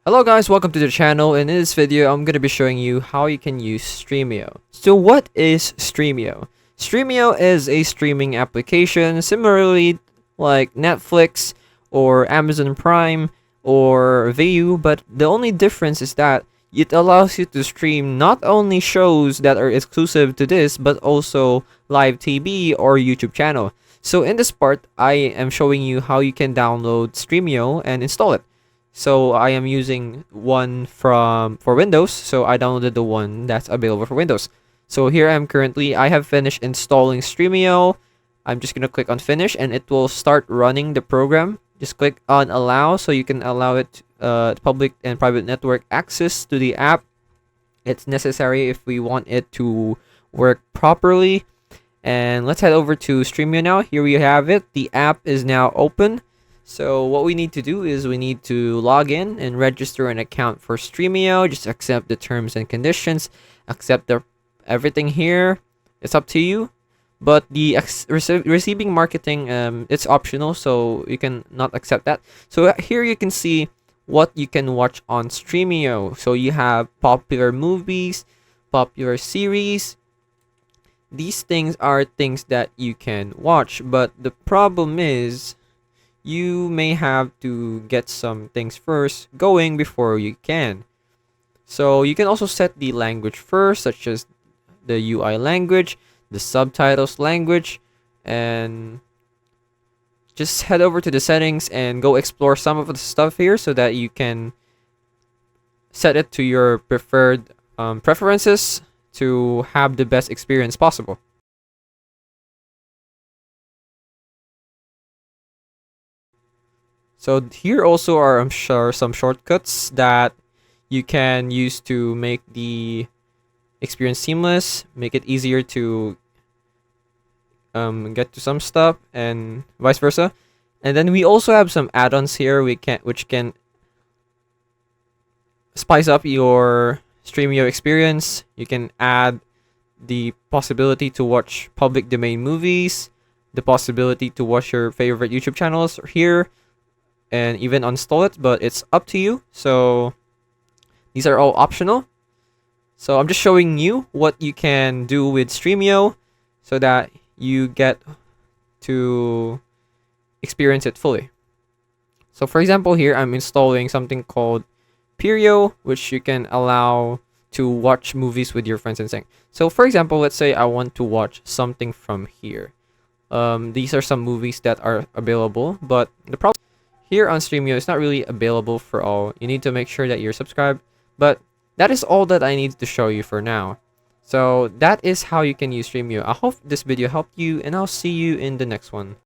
Hello guys, welcome to the channel. In this video, I'm going to be showing you how you can use Stremio. So what is Stremio? Stremio is a streaming application similarly like Netflix or Amazon Prime or Viu, but the only difference is that it allows you to stream not only shows that are exclusive to this, but also live TV or YouTube channel. So in this part, I am showing you how you can download Stremio and install it. So I am using one for Windows, so I downloaded the one that's available for Windows. So here I am currently. I have finished installing Stremio. I'm just gonna click on finish and it will start running the program. Just click on allow so you can allow it public and private network access to the app. It's necessary if we want it to work properly. And let's head over to Stremio now. Here we have it. The app is now open. So what we need to do is we need to log in and register an account for Stremio. Just accept the terms and conditions. Accept everything here. It's up to you. But the receiving marketing, it's optional, so you can not accept that. So here you can see what you can watch on Stremio. So you have popular movies, popular series. These things are things that you can watch, but the problem is you may have to get some things first going before you can. So you can also set the language first, such as the UI language, the subtitles language, and just head over to the settings and go explore some of the stuff here so that you can set it to your preferred preferences to have the best experience possible. So here also are, I'm sure, some shortcuts that you can use to make the experience seamless, make it easier to get to some stuff, and vice versa. And then we also have some add-ons here which can spice up your Stremio experience. You can add the possibility to watch public domain movies, the possibility to watch your favorite YouTube channels here, and even install it, but it's up to you. So these are all optional. So I'm just showing you what you can do with Stremio so that you get to experience it fully. So for example, here I'm installing something called Perio, which you can allow to watch movies with your friends and sing. So for example, let's say I want to watch something from here. These are some movies that are available, but the problem here on Stremio, it's not really available for all. You need to make sure that you're subscribed. But that is all that I need to show you for now. So that is how you can use Stremio. I hope this video helped you, and I'll see you in the next one.